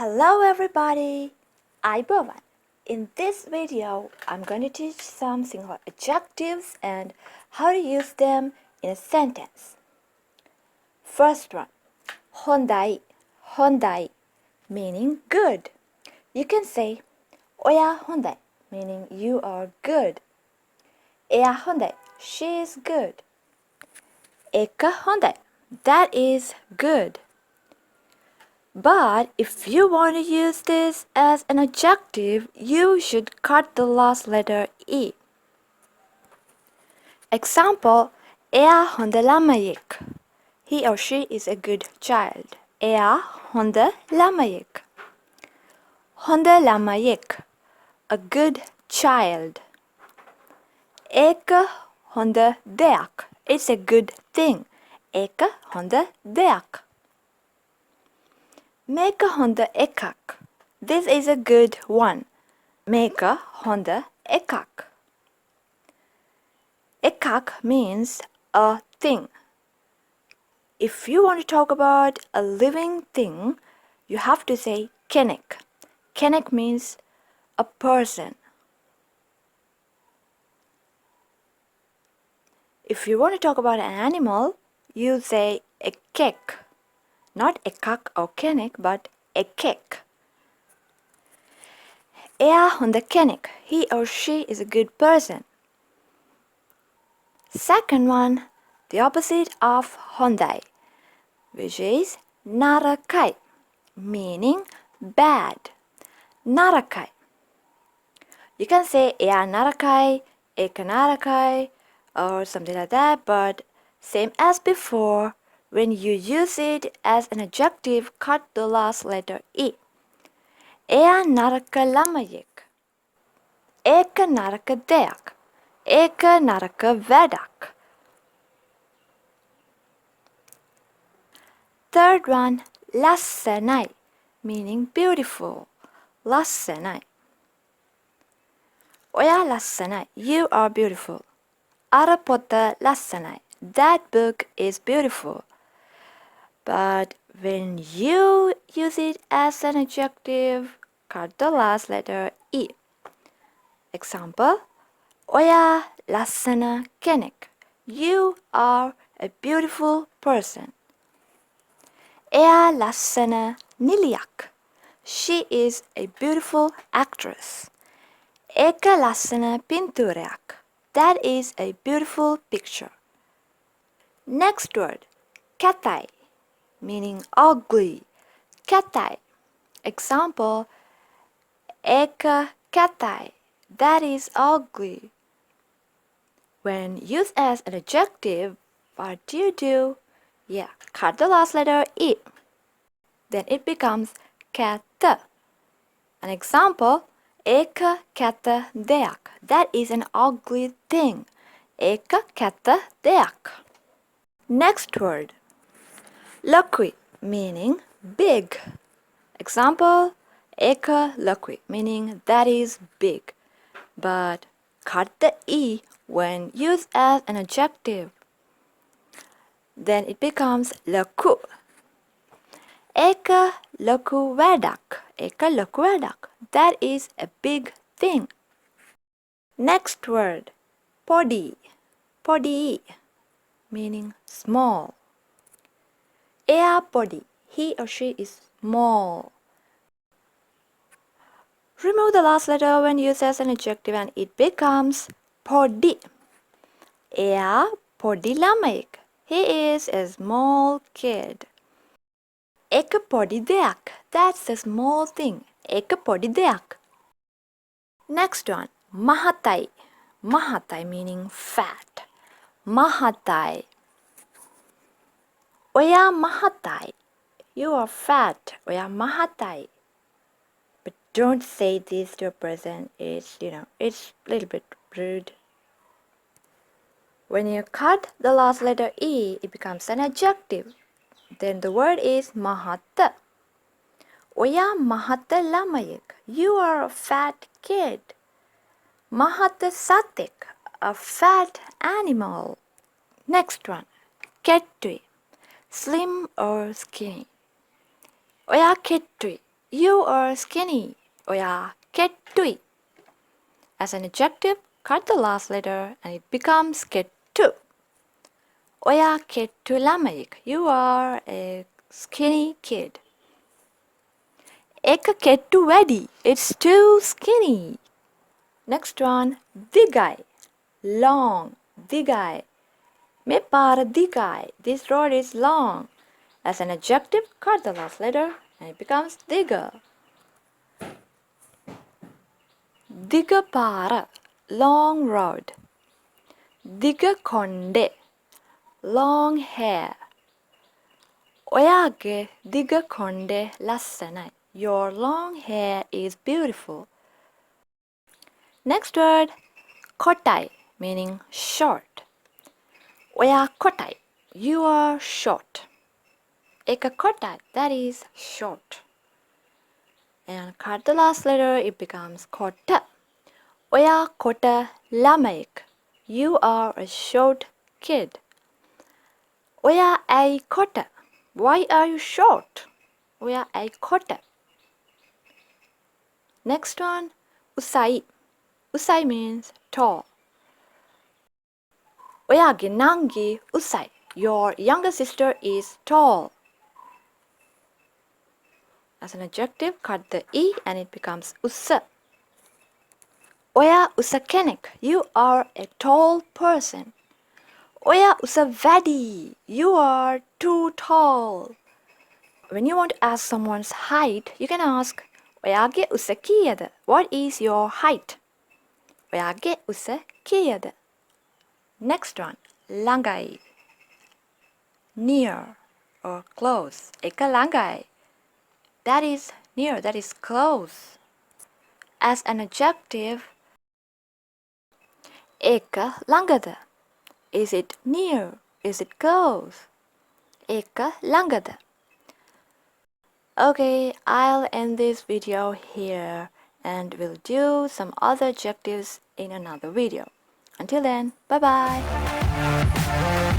Hello everybody, Aibovan. In this video, I'm going to teach some Sinhala adjectives and how to use them in a sentence. First one, hondai, hondai, meaning good. You can say, oya hondai, meaning you are good. Ea hondai, she is good. Eka hondai, that is good. But if you want to use this as an adjective, you should cut the last letter E. Example, Ea honda lamayik. He or she is a good child. Ea honda lamayik. Honda lamayik, a good child. Eka honda deak, it's a good thing. Eka honda deak. Meka honda ekak. This is a good one. Meka honda ekak. Ekak means a thing. If you want to talk about a living thing, you have to say kenek. Kenek means a person. If you want to talk about an animal, you say ekek. Not ekak or kenek, but ekek. Ea honda kenek. He or she is a good person. Second one, the opposite of hondai, which is narakai, meaning bad. Narakai. You can say ea narakai, eka narakai, or something like that, but same as before, when you use it as an adjective, cut the last letter E. Ea naraka lamayik. Eka naraka deak. Eka naraka vedak. Third one, lassanai, meaning beautiful. Lassanai. Oya lassanai, you are beautiful. Arapota lassanai, that book is beautiful. But when you use it as an adjective, cut the last letter E. Example, Oya lassana kenek, you are a beautiful person. Ea lassana niliak, she is a beautiful actress. Eka lassana pintureak, that is a beautiful picture. Next word, katai, meaning ugly. Katai. Example, eka katai, that is ugly. When used as an adjective, what do? Yeah, cut the last letter E. Then it becomes kata. An example, eka kata deak, that is an ugly thing. Eka kata deak. Next word, lakui, meaning big. Example, eka lakui, meaning that is big. But cut the E when used as an adjective. Then it becomes laku. Eka laku wadak. Eka laku wadak, that is a big thing. Next word, podi. Podi, meaning small. Ea podi, he or she is small. Remove the last letter when used as an adjective and it becomes podi. Ea podi lamayik, he is a small kid. Eka podi deak, that's a small thing. Eka podi deak. Next one, mahatai. Mahatai meaning fat. Mahatai. Oya mahatai, you are fat. Oya mahatai. But don't say this to a person. It's a little bit rude. When you cut the last letter E, it becomes an adjective. Then the word is mahata. Oya mahata lamayik, you are a fat kid. Mahata satik, a fat animal. Next one, kettui, slim or skinny. Oya kettui, You are skinny. ඔයා කෙට්ටුයි. As an adjective, cut the last letter and it becomes කෙට්ටු. ඔයා කෙට්ටු ළමයෙක්. You are a skinny kid. එක කෙට්ටු වැඩි. It's too skinny. Next one, දිගයි. Long. දිගයි. මේ පාර දිගයි. This road is long. As an adjective, cut the last letter and it becomes දිග. දිග පාර. Long road. දිග කොණ්ඩේ. Long hair. ඔයාගේ දිග කොණ්ඩේ ලස්සනයි. Your long hair is beautiful. Next word, කොටයි, meaning short. ඔයා කොටයි. You are short. එක කොටයි, that is short. And cut the last letter, it becomes කොට. ඔයා කොට ළමයෙක්. You are a short kid. ඔයා ඇයි කොට? Why are you short? ඔයා ඇයි කොට? Next one, උසයි. උසයි means tall. ඔයාගේ නංගි උසයි. Your younger sister is tall. As an adjective, cut the E and it becomes උස. ඔයා උස කෙනෙක්. You are a tall person. ඔයා උස වැඩි. You are too tall. When you want to ask someone's height, you can ask, ඔයාගේ උස කීයද? What is your height? ඔයාගේ උස කීයද? Next one, ළඟයි. Near or close. එක ළඟයි. That is near, that is close. As an adjective, එක ළඟද. Is it near? Is it close? එක ළඟද. Okay, I'll end this video here and we'll do some other adjectives in another video. Until then, bye bye.